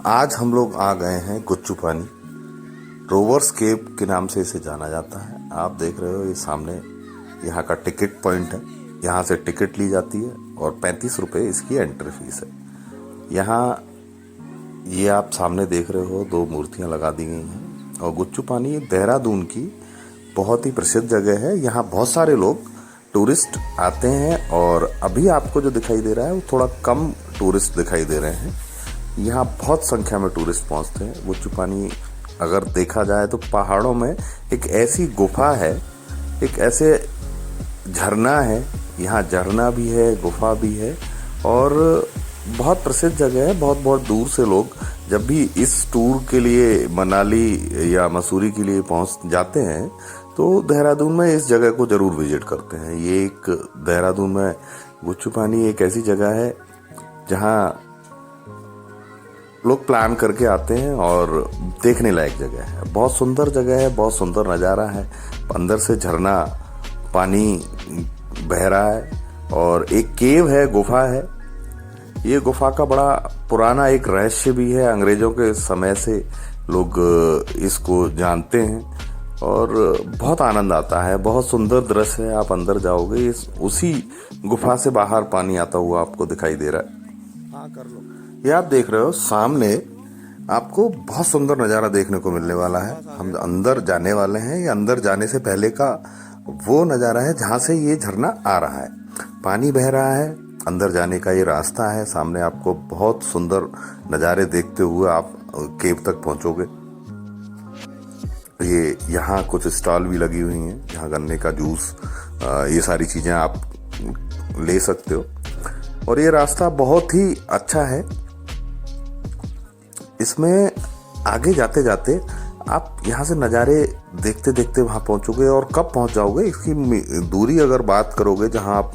आज हम लोग आ गए हैं गुच्चू पानी। रोवर्स केव के नाम से इसे जाना जाता है। आप देख रहे हो ये सामने यहाँ का टिकट पॉइंट है। यहाँ से टिकट ली जाती है और 35 रुपये इसकी एंट्री फीस है। यहाँ ये आप सामने देख रहे हो 2 मूर्तियाँ लगा दी गई हैं। और गुच्चू पानी देहरादून की बहुत ही प्रसिद्ध जगह है। यहाँ बहुत सारे लोग टूरिस्ट आते हैं और अभी आपको जो दिखाई दे रहा है वो थोड़ा कम टूरिस्ट दिखाई दे रहे हैं। यहाँ बहुत संख्या में टूरिस्ट पहुँचते हैं। गुच्चू पानी अगर देखा जाए तो पहाड़ों में एक ऐसी गुफा है, एक ऐसे झरना है। यहाँ झरना भी है, गुफा भी है और बहुत प्रसिद्ध जगह है। बहुत बहुत दूर से लोग जब भी इस टूर के लिए मनाली या मसूरी के लिए पहुँच जाते हैं तो देहरादून में इस जगह को जरूर विजिट करते हैं। ये एक देहरादून में गुच्चू पानी एक ऐसी जगह है जहाँ लोग प्लान करके आते हैं और देखने लायक जगह है। बहुत सुंदर जगह है, बहुत सुंदर नज़ारा है। अंदर से झरना पानी बह रहा है और एक केव है, गुफा है। ये गुफा का बड़ा पुराना एक रहस्य भी है। अंग्रेजों के समय से लोग इसको जानते हैं और बहुत आनंद आता है। बहुत सुंदर दृश्य है। आप अंदर जाओगे, उसी गुफा से बाहर पानी आता हुआ आपको दिखाई दे रहा है। हाँ, कर लो। ये आप देख रहे हो सामने आपको बहुत सुंदर नज़ारा देखने को मिलने वाला है। हम अंदर जाने वाले हैं। ये अंदर जाने से पहले का वो नज़ारा है जहाँ से ये झरना आ रहा है। पानी बह रहा है, अंदर जाने का ये रास्ता है। सामने आपको बहुत सुंदर नज़ारे देखते हुए आप केव तक पहुँचोगे। ये यहाँ कुछ स्टॉल भी लगी हुई हैं जहाँ गन्ने का जूस, ये सारी चीज़ें आप ले सकते हो। और ये रास्ता बहुत ही अच्छा है। इसमें आगे जाते जाते आप यहाँ से नज़ारे देखते देखते वहाँ पहुँचोगे और कब पहुँच जाओगे इसकी दूरी अगर बात करोगे, जहाँ आप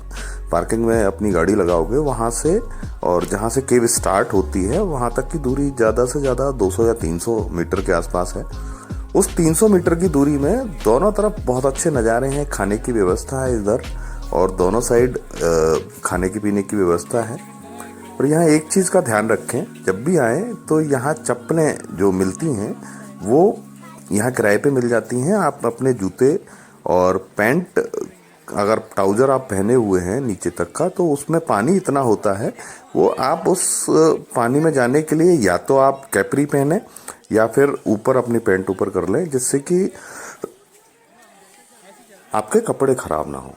पार्किंग में अपनी गाड़ी लगाओगे वहाँ से और जहाँ से केव स्टार्ट होती है वहाँ तक की दूरी ज़्यादा से ज़्यादा 200 या 300 मीटर के आसपास है। उस 300 मीटर की दूरी में दोनों तरफ बहुत अच्छे नज़ारे हैं। खाने की व्यवस्था है इधर और दोनों साइड खाने की पीने की व्यवस्था है। और यहाँ एक चीज़ का ध्यान रखें, जब भी आए तो यहाँ चप्पलें जो मिलती हैं वो यहाँ किराए पे मिल जाती हैं। आप अपने जूते और पैंट, अगर ट्राउज़र आप पहने हुए हैं नीचे तक का, तो उसमें पानी इतना होता है वो आप उस पानी में जाने के लिए या तो आप कैपरी पहने या फिर ऊपर अपनी पैंट ऊपर कर लें, जिससे कि आपके कपड़े ख़राब ना हो।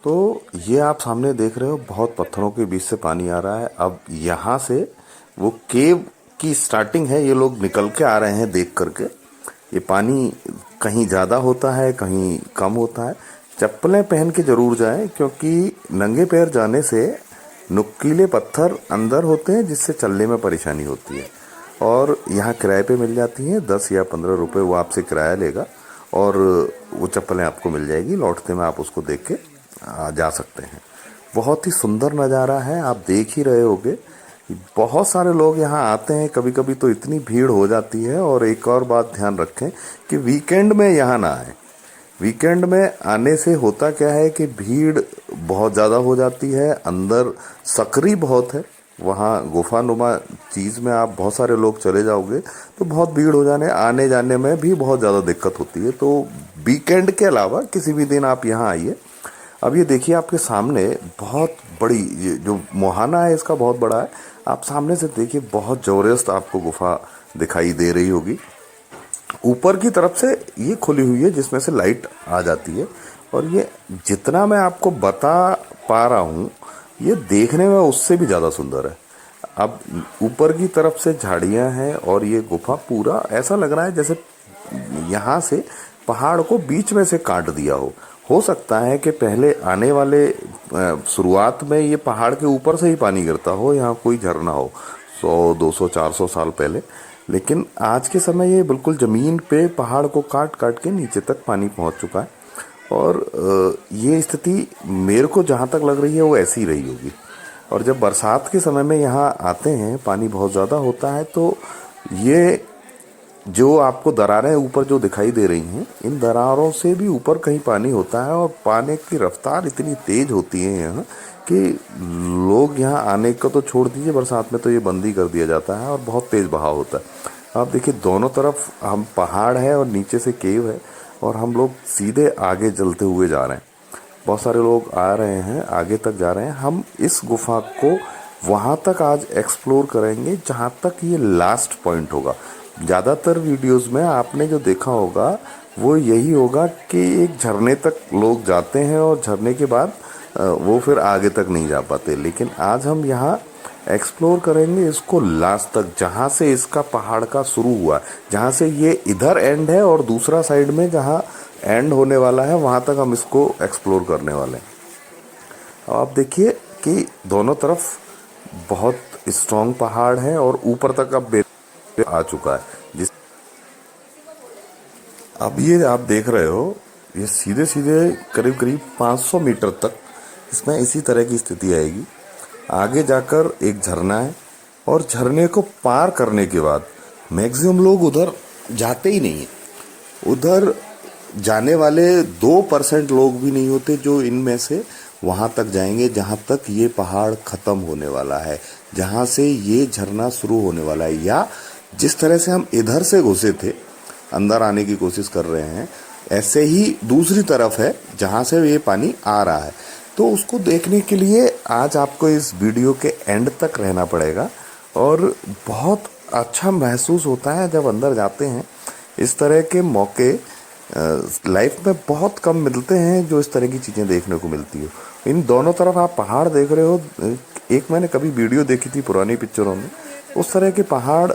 तो ये आप सामने देख रहे हो बहुत पत्थरों के बीच से पानी आ रहा है। अब यहाँ से वो केव की स्टार्टिंग है। ये लोग निकल के आ रहे हैं देख करके। ये पानी कहीं ज़्यादा होता है, कहीं कम होता है। चप्पलें पहन के ज़रूर जाएं क्योंकि नंगे पैर जाने से नुकीले पत्थर अंदर होते हैं जिससे चलने में परेशानी होती है। और यहाँ किराए पे मिल जाती हैं, 10 या 15 रुपये वो आपसे किराया लेगा और वो चप्पलें आपको मिल जाएगी। लौटते में आप उसको देख के जा सकते हैं। बहुत ही सुंदर नज़ारा है, आप देख ही रहे होगे। बहुत सारे लोग यहाँ आते हैं, कभी कभी तो इतनी भीड़ हो जाती है। और एक और बात ध्यान रखें कि वीकेंड में यहाँ ना आए। वीकेंड में आने से होता क्या है कि भीड़ बहुत ज़्यादा हो जाती है। अंदर सकरी बहुत है, वहाँ गुफानुमा चीज़ में आप बहुत सारे लोग चले जाओगे तो बहुत भीड़ हो जाने आने जाने में भी बहुत ज़्यादा दिक्कत होती है। तो वीकेंड के अलावा किसी भी दिन आप यहाँ आइए। अब ये देखिए आपके सामने बहुत बड़ी, ये जो मुहाना है इसका बहुत बड़ा है। आप सामने से देखिए बहुत ज़बरदस्त आपको गुफा दिखाई दे रही होगी। ऊपर की तरफ से ये खुली हुई है जिसमें से लाइट आ जाती है। और ये जितना मैं आपको बता पा रहा हूँ ये देखने में उससे भी ज़्यादा सुंदर है। अब ऊपर की तरफ से झाड़ियाँ हैं और ये गुफा पूरा ऐसा लग रहा है जैसे यहाँ से पहाड़ को बीच में से काट दिया हो सकता है कि पहले आने वाले शुरुआत में ये पहाड़ के ऊपर से ही पानी गिरता हो, यहाँ कोई झरना हो 100, 200, 400 साल पहले। लेकिन आज के समय ये बिल्कुल ज़मीन पे पहाड़ को काट काट के नीचे तक पानी पहुँच चुका है। और ये स्थिति मेरे को जहाँ तक लग रही है वो ऐसी ही रही होगी। और जब बरसात के समय में यहाँ आते हैं, पानी बहुत ज़्यादा होता है, तो ये जो आपको दरारें ऊपर जो दिखाई दे रही हैं, इन दरारों से भी ऊपर कहीं पानी होता है और पानी की रफ्तार इतनी तेज होती है यहाँ कि लोग यहाँ आने को तो छोड़ दीजिए, बरसात में तो ये बंद ही कर दिया जाता है और बहुत तेज़ बहाव होता है। आप देखिए दोनों तरफ हम पहाड़ है और नीचे से केव है और हम लोग सीधे आगे चलते हुए जा रहे हैं। बहुत सारे लोग आ रहे हैं, आगे तक जा रहे हैं। हम इस गुफा को वहाँ तक आज एक्सप्लोर करेंगे जहाँ तक ये लास्ट पॉइंट होगा। ज़्यादातर वीडियोस में आपने जो देखा होगा वो यही होगा कि एक झरने तक लोग जाते हैं और झरने के बाद वो फिर आगे तक नहीं जा पाते। लेकिन आज हम यहाँ एक्सप्लोर करेंगे इसको लास्ट तक, जहाँ से इसका पहाड़ का शुरू हुआ, जहाँ से ये इधर एंड है और दूसरा साइड में जहाँ एंड होने वाला है वहाँ तक हम इसको एक्सप्लोर करने वाले हैं। अब आप देखिए कि दोनों तरफ बहुत स्ट्रॉन्ग पहाड़ है और ऊपर तक अब आ चुका है। जिस अब ये आप देख रहे हो, ये सीधे सीधे करीब करीब 500 मीटर तक इसमें इसी तरह की स्थिति आएगी। आगे जाकर एक झरना है और झरने को पार करने के बाद मैक्सिमम लोग उधर जाते ही नहीं है। उधर जाने वाले 2% लोग भी नहीं होते जो इनमें से वहां तक जाएंगे जहां तक ये पहाड़ खत्म होने वाला है, जहां से ये झरना शुरू होने वाला है। या जिस तरह से हम इधर से घुसे थे, अंदर आने की कोशिश कर रहे हैं, ऐसे ही दूसरी तरफ है जहां से ये पानी आ रहा है। तो उसको देखने के लिए आज आपको इस वीडियो के एंड तक रहना पड़ेगा और बहुत अच्छा महसूस होता है जब अंदर जाते हैं। इस तरह के मौके लाइफ में बहुत कम मिलते हैं जो इस तरह की चीज़ें देखने को मिलती हो। इन दोनों तरफ आप पहाड़ देख रहे हो। एक मैंने कभी वीडियो देखी थी पुरानी पिक्चरों में, उस तरह के पहाड़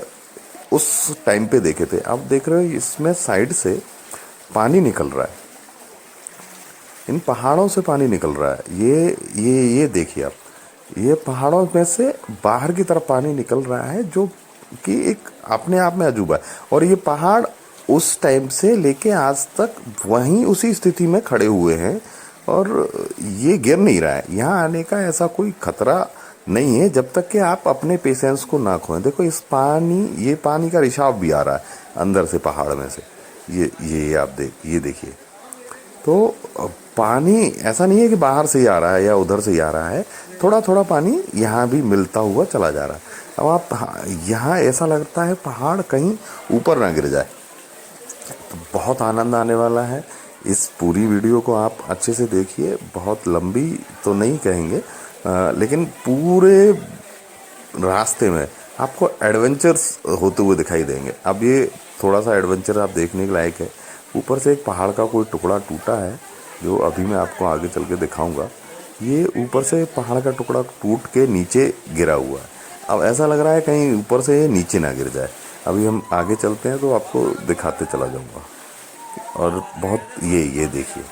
उस टाइम पे देखे थे। आप देख रहे हो इसमें साइड से पानी निकल रहा है, इन पहाड़ों से पानी निकल रहा है। ये देखिए आप, ये पहाड़ों में से बाहर की तरफ पानी निकल रहा है जो कि एक अपने आप में अजूबा है। और ये पहाड़ उस टाइम से लेके आज तक वहीं उसी स्थिति में खड़े हुए हैं और ये गिर नहीं रहा है। यहाँ आने का ऐसा कोई खतरा नहीं है जब तक कि आप अपने पेशेंस को ना खोएं। देखो इस ये पानी का रिसाव भी आ रहा है अंदर से पहाड़ में से। ये आप ये देखिए। तो पानी ऐसा नहीं है कि बाहर से ही आ रहा है या उधर से ही आ रहा है, थोड़ा थोड़ा पानी यहाँ भी मिलता हुआ चला जा रहा है। अब आप यहाँ ऐसा लगता है पहाड़ कहीं ऊपर ना गिर जाए। तो बहुत आनंद आने वाला है। इस पूरी वीडियो को आप अच्छे से देखिए। बहुत लंबी तो नहीं कहेंगे, लेकिन पूरे रास्ते में आपको एडवेंचर्स होते हुए दिखाई देंगे। अब ये थोड़ा सा एडवेंचर आप देखने के लायक है। ऊपर से एक पहाड़ का कोई टुकड़ा टूटा है जो अभी मैं आपको आगे चल के दिखाऊंगा। ये ऊपर से पहाड़ का टुकड़ा टूट के नीचे गिरा हुआ है। अब ऐसा लग रहा है कहीं ऊपर से ये नीचे ना गिर जाए। अभी हम आगे चलते हैं तो आपको दिखाते चला जाऊंगा। और बहुत ये देखिए,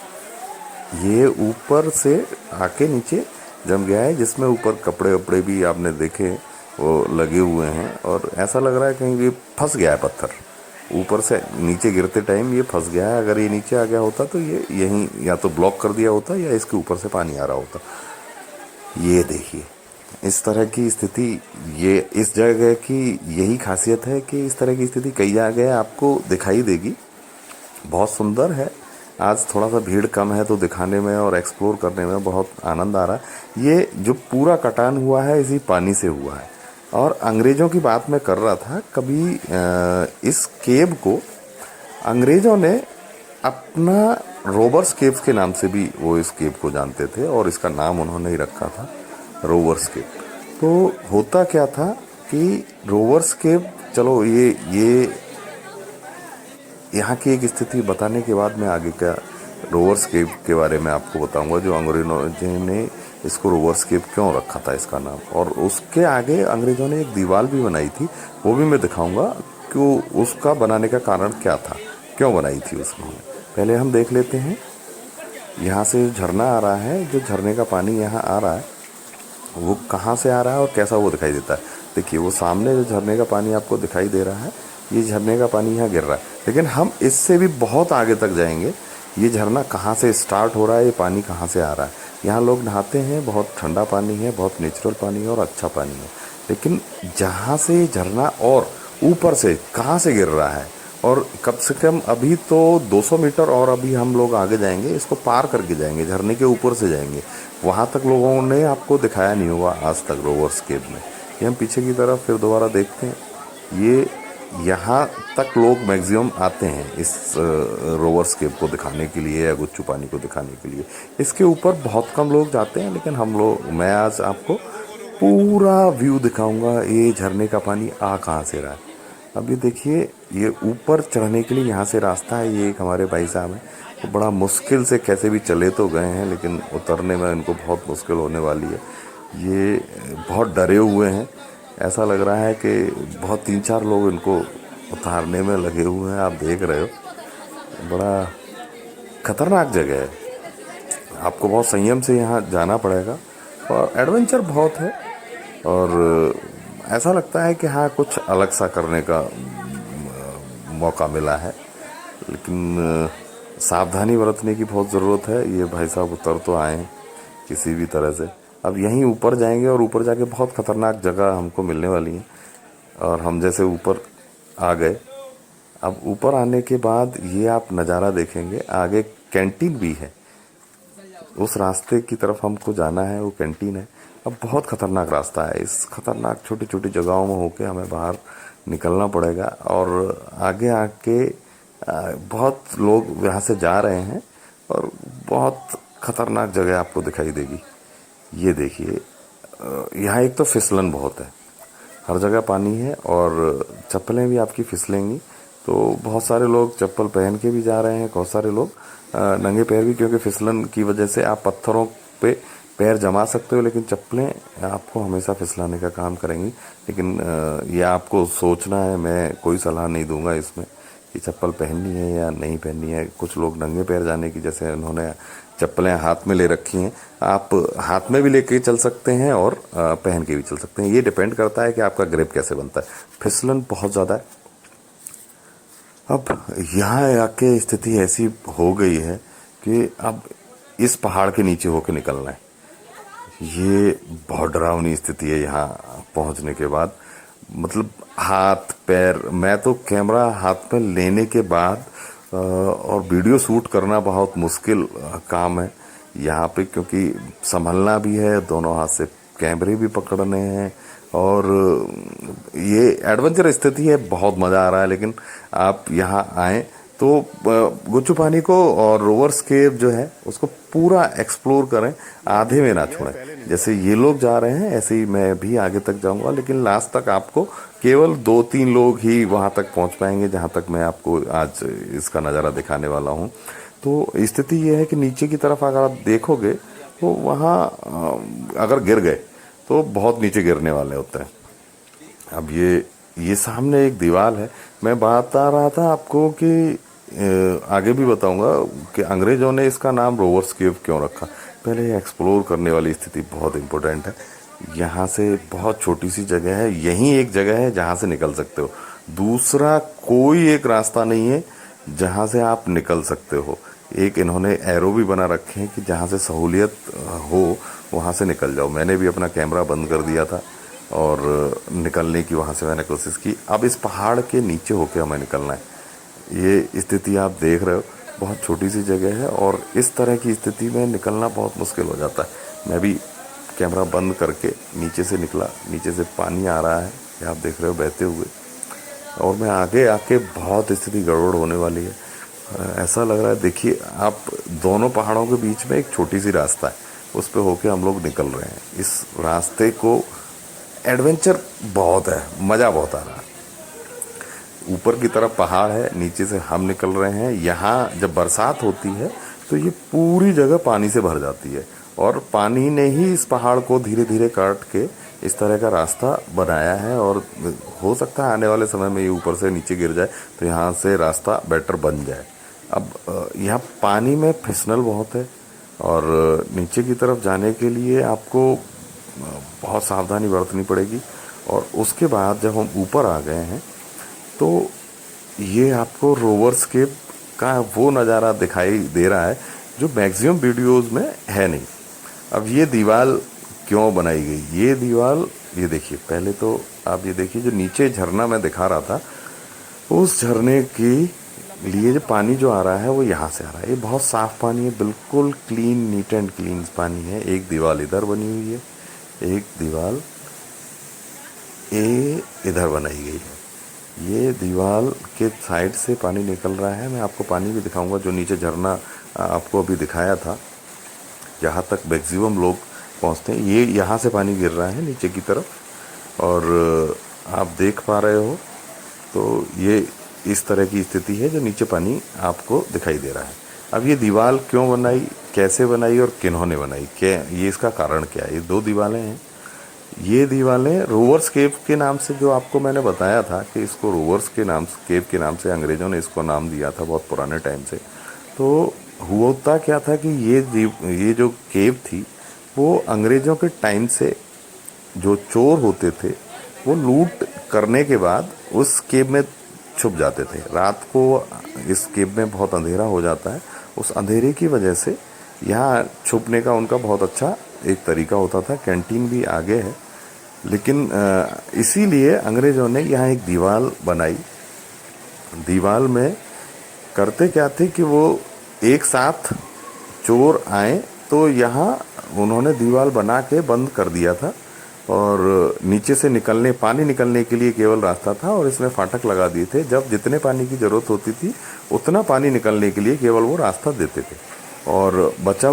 ये ऊपर से आके नीचे जम गया है, जिसमें ऊपर कपड़े वपड़े भी आपने देखे वो लगे हुए हैं। और ऐसा लग रहा है कहीं ये फंस गया है पत्थर, ऊपर से नीचे गिरते टाइम ये फंस गया है। अगर ये नीचे आ गया होता तो ये यहीं या तो ब्लॉक कर दिया होता या इसके ऊपर से पानी आ रहा होता। ये देखिए इस तरह की स्थिति, ये इस जगह की यही खासियत है कि इस तरह की स्थिति कई जगह आपको दिखाई देगी। बहुत सुंदर है। आज थोड़ा सा भीड़ कम है तो दिखाने में और एक्सप्लोर करने में बहुत आनंद आ रहा है। ये जो पूरा कटान हुआ है इसी पानी से हुआ है। और अंग्रेज़ों की बात मैं कर रहा था, कभी इस केव को अंग्रेज़ों ने अपना रोबर्स केव के नाम से भी वो इस केव को जानते थे और इसका नाम उन्होंने ही रखा था रोवर्स केव। तो होता क्या था कि रोवर्स केव, चलो ये यहाँ की एक स्थिति बताने के बाद मैं आगे का रोवर्स केव के बारे में आपको बताऊंगा, जो अंग्रेजों ने इसको रोवर्स केव क्यों रखा था इसका नाम। और उसके आगे अंग्रेजों ने एक दीवार भी बनाई थी, वो भी मैं दिखाऊंगा कि उसका बनाने का कारण क्या था, क्यों बनाई थी उसमें। पहले हम देख लेते हैं, यहाँ से झरना आ रहा है, जो झरने का पानी यहाँ आ रहा है वो कहाँ से आ रहा है और कैसा वो दिखाई देता है। देखिए वो सामने जो झरने का पानी आपको दिखाई दे रहा है, ये झरने का पानी यहाँ गिर रहा है। लेकिन हम इससे भी बहुत आगे तक जाएंगे। ये झरना कहाँ से स्टार्ट हो रहा है, ये पानी कहाँ से आ रहा है। यहाँ लोग नहाते हैं, बहुत ठंडा पानी है, बहुत नेचुरल पानी है और अच्छा पानी है। लेकिन जहाँ से झरना और ऊपर से कहाँ से गिर रहा है, और कम से कम अभी तो 200 मीटर और अभी हम लोग आगे जाएंगे, इसको पार करके जाएंगे, झरने के ऊपर से जाएंगे। वहाँ तक लोगों ने आपको दिखाया नहीं होगा आज तक रोवर्स केव में। ये हम पीछे की तरफ फिर दोबारा देखते हैं। ये यहाँ तक लोग मैक्सिमम आते हैं इस रोवर्स केव को दिखाने के लिए या गुच्चू पानी को दिखाने के लिए। इसके ऊपर बहुत कम लोग जाते हैं, लेकिन मैं आज आपको पूरा व्यू दिखाऊंगा। ये झरने का पानी आ कहाँ से रहा है। अब ये देखिए, ये ऊपर चढ़ने के लिए यहाँ से रास्ता है। ये एक हमारे भाई साहब हैं, तो बड़ा मुश्किल से कैसे भी चले तो गए हैं, लेकिन उतरने में इनको बहुत मुश्किल होने वाली है। ये बहुत डरे हुए हैं, ऐसा लग रहा है कि बहुत 3-4 लोग इनको उतारने में लगे हुए हैं। आप देख रहे हो, बड़ा खतरनाक जगह है। आपको बहुत संयम से यहाँ जाना पड़ेगा और एडवेंचर बहुत है, और ऐसा लगता है कि हाँ कुछ अलग सा करने का मौका मिला है, लेकिन सावधानी बरतने की बहुत ज़रूरत है। ये भाई साहब उतर तो आए हैं किसी भी तरह से। अब यहीं ऊपर जाएंगे और ऊपर जाके बहुत ख़तरनाक जगह हमको मिलने वाली है, और हम जैसे ऊपर आ गए। अब ऊपर आने के बाद ये आप नज़ारा देखेंगे, आगे कैंटीन भी है। उस रास्ते की तरफ हमको जाना है, वो कैंटीन है। अब बहुत ख़तरनाक रास्ता है, इस खतरनाक छोटी छोटी जगहों में होके हमें बाहर निकलना पड़ेगा। और आगे आके बहुत लोग यहाँ से जा रहे हैं, और बहुत ख़तरनाक जगह आपको दिखाई देगी। ये देखिए, यहाँ एक तो फिसलन बहुत है, हर जगह पानी है, और चप्पलें भी आपकी फिसलेंगी। तो बहुत सारे लोग चप्पल पहन के भी जा रहे हैं, बहुत सारे लोग नंगे पैर भी, क्योंकि फिसलन की वजह से आप पत्थरों पे पैर जमा सकते हो, लेकिन चप्पलें आपको हमेशा फिसलाने का काम करेंगी। लेकिन ये आपको सोचना है, मैं कोई सलाह नहीं दूंगा इसमें कि चप्पल पहननी है या नहीं पहननी है। कुछ लोग नंगे पैर जाने की, जैसे उन्होंने चप्पलें हाथ में ले रखी हैं, आप हाथ में भी लेके चल सकते हैं और पहन के भी चल सकते हैं। ये डिपेंड करता है कि आपका ग्रिप कैसे बनता है। फिसलन बहुत ज़्यादा है। अब यहाँ आके स्थिति ऐसी हो गई है कि अब इस पहाड़ के नीचे होके निकलना है। ये बहुत डरावनी स्थिति है यहाँ पहुँचने के बाद। मतलब हाथ पैर, मैं तो कैमरा हाथ में लेने के बाद और वीडियो शूट करना बहुत मुश्किल काम है यहाँ पे, क्योंकि संभलना भी है, दोनों हाथ से कैमरे भी पकड़ने हैं, और ये एडवेंचर स्थिति है। बहुत मज़ा आ रहा है। लेकिन आप यहाँ आएँ तो गुच्चू पानी को और रोवर्स केव जो है उसको पूरा एक्सप्लोर करें, आधे में ना छोड़ें। जैसे ये लोग जा रहे हैं ऐसे ही मैं भी आगे तक जाऊंगा, लेकिन लास्ट तक आपको केवल 2-3 लोग ही वहाँ तक पहुँच पाएंगे जहाँ तक मैं आपको आज इसका नज़ारा दिखाने वाला हूँ। तो स्थिति ये है कि नीचे की तरफ अगर आप देखोगे तो वहाँ अगर गिर गए तो बहुत नीचे गिरने वाले होते हैं। अब ये सामने एक दीवार है। मैं बता रहा था आपको कि आगे भी बताऊंगा कि अंग्रेजों ने इसका नाम रोवर्स केव क्यों रखा। पहले एक्सप्लोर करने वाली स्थिति बहुत इम्पोर्टेंट है। यहाँ से बहुत छोटी सी जगह है, यहीं एक जगह है जहाँ से निकल सकते हो। दूसरा कोई एक रास्ता नहीं है जहाँ से आप निकल सकते हो। एक इन्होंने एरो भी बना रखे हैं कि जहाँ से सहूलियत हो वहाँ से निकल जाओ। मैंने भी अपना कैमरा बंद कर दिया था और निकलने की वहाँ से मैंने कोशिश की। अब इस पहाड़ के नीचे होके हमें निकलना है। ये स्थिति आप देख रहे हो, बहुत छोटी सी जगह है, और इस तरह की स्थिति में निकलना बहुत मुश्किल हो जाता है। मैं भी कैमरा बंद करके नीचे से निकला। नीचे से पानी आ रहा है, ये आप देख रहे हो बहते हुए, और मैं आगे आके बहुत स्थिति गड़बड़ होने वाली है। ऐसा लग रहा है, देखिए आप, दोनों पहाड़ों के बीच में एक छोटी सी रास्ता है, उस पे होके हम लोग निकल रहे हैं। इस रास्ते को एडवेंचर बहुत है, मज़ा बहुत आ रहा है। ऊपर की तरफ पहाड़ है, नीचे से हम निकल रहे हैं। यहाँ जब बरसात होती है तो ये पूरी जगह पानी से भर जाती है, और पानी ने ही इस पहाड़ को धीरे धीरे काट के इस तरह का रास्ता बनाया है। और हो सकता है आने वाले समय में ये ऊपर से नीचे गिर जाए तो यहाँ से रास्ता बेटर बन जाए। अब यहाँ पानी में फिसलन बहुत है, और नीचे की तरफ जाने के लिए आपको बहुत सावधानी बरतनी पड़ेगी। और उसके बाद जब हम ऊपर आ गए हैं तो ये आपको रोवर्स केव का वो नज़ारा दिखाई दे रहा है जो मैक्सिमम वीडियोस में है नहीं। अब ये दीवार क्यों बनाई गई, ये दीवार, ये देखिए, पहले तो आप ये देखिए जो नीचे झरना मैं दिखा रहा था, उस झरने की लिए जो पानी जो आ रहा है वो यहाँ से आ रहा है। ये बहुत साफ पानी है, बिल्कुल क्लीन, नीट एंड क्लीन पानी है। एक दीवार इधर बनी हुई है, एक दीवार ये इधर बनाई गई है। ये दीवार के साइड से पानी निकल रहा है। मैं आपको पानी भी दिखाऊंगा, जो नीचे झरना आपको अभी दिखाया था, जहाँ तक मैक्सिमम लोग पहुँचते हैं। ये यहाँ से पानी गिर रहा है नीचे की तरफ, और आप देख पा रहे हो तो ये इस तरह की स्थिति है जो नीचे पानी आपको दिखाई दे रहा है। अब ये दीवार क्यों बनाई, कैसे बनाई और किन्होंने बनाई, क्या ये इसका कारण क्या है। ये दो दीवारें हैं। ये दीवारें रोवर्स केव के नाम से, जो आपको मैंने बताया था कि इसको रोवर्स के नाम केव के नाम से अंग्रेज़ों ने इसको नाम दिया था बहुत पुराने टाइम से। तो होता क्या था कि ये जो केव थी वो अंग्रेज़ों के टाइम से जो चोर होते थे वो लूट करने के बाद उस केव में छुप जाते थे। रात को इस केव में बहुत अंधेरा हो जाता है, उस अंधेरे की वजह से यहाँ छुपने का उनका बहुत अच्छा एक तरीका होता था। कैंटीन भी आगे है, लेकिन इसीलिए अंग्रेज़ों ने यहाँ एक दीवार बनाई। दीवार में करते क्या थे कि वो एक साथ चोर आए तो यहाँ उन्होंने दीवार बना के बंद कर दिया था, और नीचे से पानी निकलने के लिए केवल रास्ता था, और इसमें फाटक लगा दिए थे। जब जितने पानी की ज़रूरत होती थी उतना पानी निकलने के लिए केवल वो रास्ता देते थे, और बचे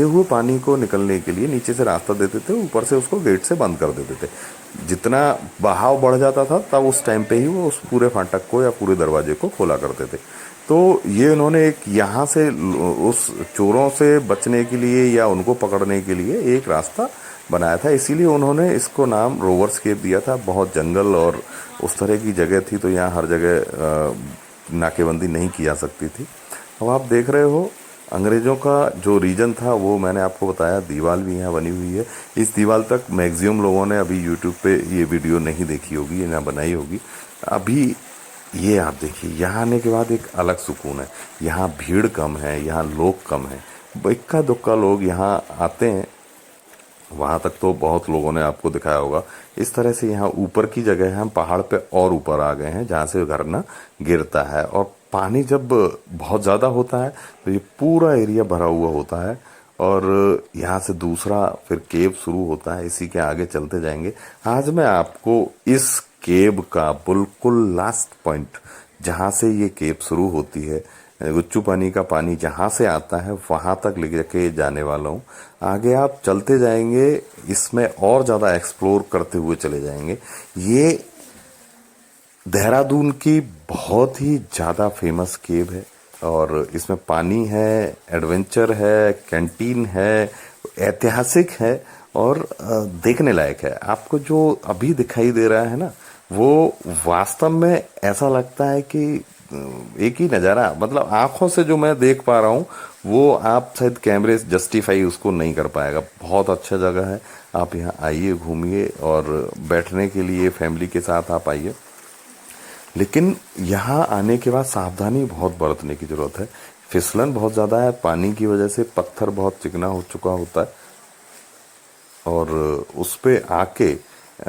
हुए पानी को निकलने के लिए नीचे से रास्ता देते थे, ऊपर से उसको गेट से बंद कर देते थे। जितना बहाव बढ़ जाता था तब उस टाइम पे ही वो उस पूरे फाटक को या पूरे दरवाजे को खोला करते थे। तो ये उन्होंने एक यहाँ से उस चोरों से बचने के लिए या उनको पकड़ने के लिए एक रास्ता बनाया था, इसीलिए उन्होंने इसको नाम रोवर्स केव दिया था। बहुत जंगल और उस तरह की जगह थी, तो यहाँ हर जगह नाकेबंदी नहीं की जा सकती थी। अब आप देख रहे हो अंग्रेज़ों का जो रीजन था वो मैंने आपको बताया। दीवार भी यहाँ बनी हुई है। इस दीवार तक मैक्सिमम लोगों ने अभी यूट्यूब पे ये वीडियो नहीं देखी होगी, ये ना बनाई होगी। अभी ये आप देखिए, यहाँ आने के बाद एक अलग सुकून है। यहाँ भीड़ कम है, यहाँ लोग कम है, इक्का दुक्का लोग यहाँ आते हैं। वहाँ तक तो बहुत लोगों ने आपको दिखाया होगा। इस तरह से यहाँ ऊपर की जगह है, हम पहाड़ पे और ऊपर आ गए हैं जहाँ से झरना गिरता है, और पानी जब बहुत ज़्यादा होता है तो ये पूरा एरिया भरा हुआ होता है, और यहाँ से दूसरा फिर केव शुरू होता है। इसी के आगे चलते जाएंगे। आज मैं आपको इस केव का बिल्कुल लास्ट पॉइंट, जहाँ से ये केव शुरू होती है, गुच्चू पानी का पानी जहाँ से आता है वहाँ तक लेके जाने वाला हूँ। आगे आप चलते जाएंगे, इसमें और ज़्यादा एक्सप्लोर करते हुए चले जाएंगे। ये देहरादून की बहुत ही ज़्यादा फेमस केव है, और इसमें पानी है, एडवेंचर है, कैंटीन है, ऐतिहासिक है, और देखने लायक है। आपको जो अभी दिखाई दे रहा है ना, वो वास्तव में ऐसा लगता है कि एक ही नज़ारा, मतलब आंखों से जो मैं देख पा रहा हूँ वो आप शायद कैमरे जस्टिफाई उसको नहीं कर पाएगा। बहुत अच्छा जगह है। आप यहाँ आइए, घूमिए, और बैठने के लिए फैमिली के साथ आप आइए। लेकिन यहाँ आने के बाद सावधानी बहुत बरतने की ज़रूरत है। फिसलन बहुत ज़्यादा है, पानी की वजह से पत्थर बहुत चिकना हो चुका होता है, और उस पे आके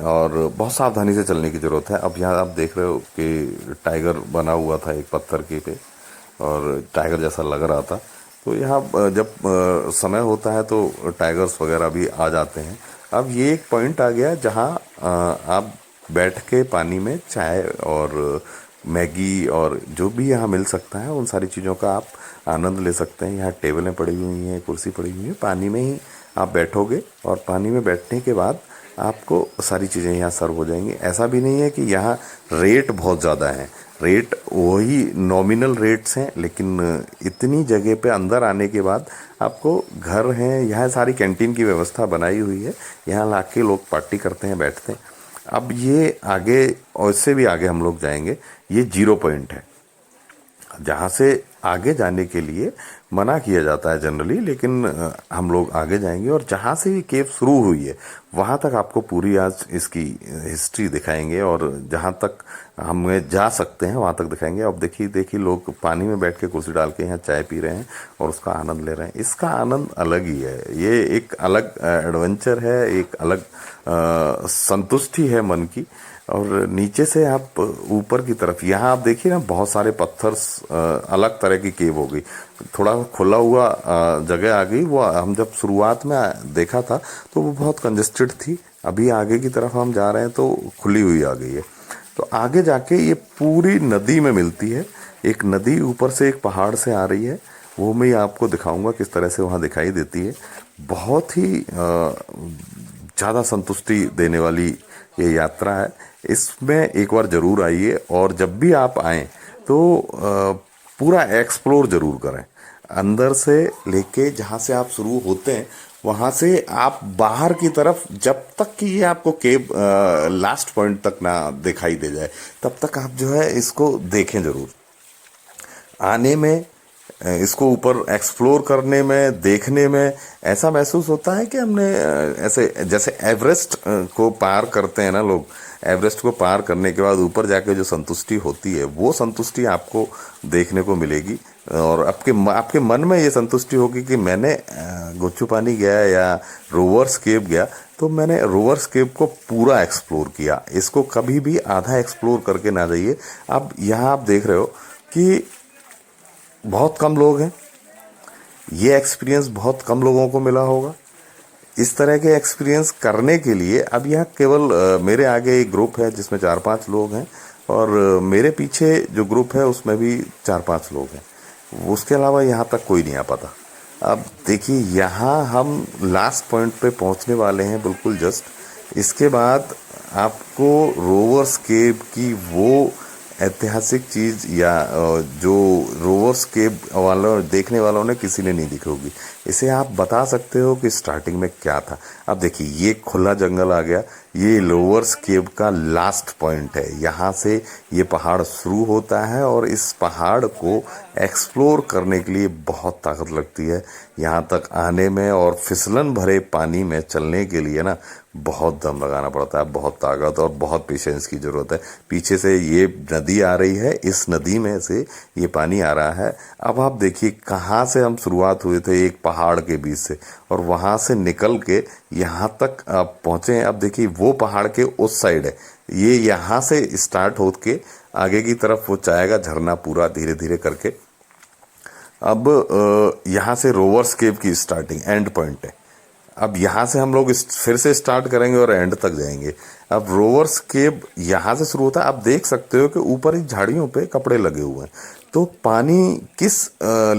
और बहुत सावधानी से चलने की ज़रूरत है। अब यहाँ आप देख रहे हो कि टाइगर बना हुआ था एक पत्थर के पे, और टाइगर जैसा लग रहा था। तो यहाँ जब समय होता है तो टाइगर्स वगैरह भी आ जाते हैं। अब ये एक पॉइंट आ गया जहाँ आप बैठ के पानी में चाय और मैगी और जो भी यहाँ मिल सकता है उन सारी चीज़ों का आप आनंद ले सकते हैं। यहाँ टेबलें पड़ी हुई हैं, कुर्सी पड़ी हुई है, पानी में ही आप बैठोगे, और पानी में बैठने के बाद आपको सारी चीज़ें यहाँ सर्व हो जाएंगी। ऐसा भी नहीं है कि यहाँ रेट बहुत ज़्यादा है, रेट वही नॉमिनल रेट्स हैं, लेकिन इतनी जगह पे अंदर आने के बाद आपको घर हैं, यहाँ सारी कैंटीन की व्यवस्था बनाई हुई है। यहाँ लाके लोग पार्टी करते हैं, बैठते हैं। अब ये आगे और इससे भी आगे हम लोग जाएंगे। ये 0 पॉइंट है, जहाँ से आगे जाने के लिए मना किया जाता है जनरली, लेकिन हम लोग आगे जाएंगे और जहाँ से ये केव शुरू हुई है वहाँ तक आपको पूरी आज इसकी हिस्ट्री दिखाएंगे, और जहाँ तक हमें जा सकते हैं वहाँ तक दिखाएंगे। अब देखिए देखिए लोग पानी में बैठ के कुर्सी डाल के यहाँ चाय पी रहे हैं और उसका आनंद ले रहे हैं। इसका आनंद अलग ही है, ये एक अलग एडवेंचर है, एक अलग संतुष्टि है मन की। और नीचे से आप ऊपर की तरफ यहाँ आप देखिए ना, बहुत सारे पत्थर, अलग तरह की केव हो गई, थोड़ा खुला हुआ जगह आ गई। वो हम जब शुरुआत में देखा था तो वो बहुत कंजेस्टेड थी, अभी आगे की तरफ हम जा रहे हैं तो खुली हुई आ गई है। तो आगे जाके ये पूरी नदी में मिलती है, एक नदी ऊपर से एक पहाड़ से आ रही है, वो मैं आपको दिखाऊंगा किस तरह से वहाँ दिखाई देती है। बहुत ही ज़्यादा संतुष्टि देने वाली ये यात्रा है, इसमें एक बार ज़रूर आइए। और जब भी आप आएँ तो पूरा एक्सप्लोर ज़रूर करें, अंदर से लेके जहाँ से आप शुरू होते हैं वहाँ से आप बाहर की तरफ, जब तक कि ये आपको केव लास्ट पॉइंट तक ना दिखाई दे जाए तब तक आप जो है इसको देखें ज़रूर। आने में, इसको ऊपर एक्सप्लोर करने में, देखने में ऐसा महसूस होता है कि हमने ऐसे जैसे एवरेस्ट को पार करते हैं ना लोग, एवरेस्ट को पार करने के बाद ऊपर जाके जो संतुष्टि होती है वो संतुष्टि आपको देखने को मिलेगी। और आपके मन में ये संतुष्टि होगी कि मैंने गुच्चू पानी गया या रोवर्स केव गया तो मैंने रोवर्स केव को पूरा एक्सप्लोर किया। इसको कभी भी आधा एक्सप्लोर करके ना जाइए। अब यहाँ आप देख रहे हो कि बहुत कम लोग हैं, ये एक्सपीरियंस बहुत कम लोगों को मिला होगा। इस तरह के एक्सपीरियंस करने के लिए अब यहाँ केवल मेरे आगे एक ग्रुप है जिसमें 4-5 लोग हैं, और मेरे पीछे जो ग्रुप है उसमें भी 4-5 लोग हैं, उसके अलावा यहाँ तक कोई नहीं आ पाता। अब देखिए यहाँ हम लास्ट पॉइंट पे पहुँचने वाले हैं बिल्कुल जस्ट। इसके बाद आपको रोवर्स केव की वो ऐतिहासिक चीज़ या जो रोवर्स केव वालों देखने वालों ने किसी ने नहीं देखी होगी, इसे आप बता सकते हो कि स्टार्टिंग में क्या था। अब देखिए ये खुला जंगल आ गया, ये रोवर्स केव का लास्ट पॉइंट है, यहाँ से ये पहाड़ शुरू होता है और इस पहाड़ को एक्सप्लोर करने के लिए बहुत ताकत लगती है यहाँ तक आने में। और फिसलन भरे पानी में चलने के लिए ना बहुत दम लगाना पड़ता है, बहुत ताकत और बहुत पेशेंस की ज़रूरत है। पीछे से ये नदी आ रही है, इस नदी में से ये पानी आ रहा है। अब आप देखिए कहाँ से हम शुरुआत हुए थे, एक पहाड़ के बीच से, और वहाँ से निकल के यहाँ तक आप पहुँचे हैं। अब देखिए वो पहाड़ के उस साइड है, ये यहाँ से स्टार्ट हो के आगे की तरफ वो जाएगा झरना पूरा धीरे धीरे करके। अब यहाँ से रोवर्स केव की स्टार्टिंग एंड पॉइंट है। अब यहाँ से हम लोग फिर से स्टार्ट करेंगे और एंड तक जाएंगे। अब रोवर्स केव यहाँ से शुरू होता है, आप देख सकते हो कि ऊपर ही झाड़ियों पे कपड़े लगे हुए हैं, तो पानी किस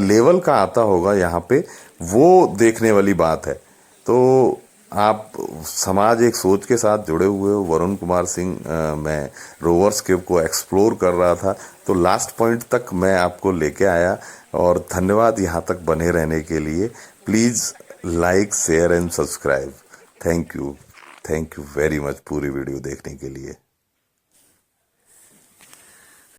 लेवल का आता होगा यहाँ पे वो देखने वाली बात है। तो आप समाज एक सोच के साथ जुड़े हुए हो। वरुण कुमार सिंह, मैं रोवर्स केव को एक्सप्लोर कर रहा था तो लास्ट पॉइंट तक मैं आपको लेके आया, और धन्यवाद यहाँ तक बने रहने के लिए। Please like, share and subscribe. Thank you very much पूरी वीडियो देखने के लिए।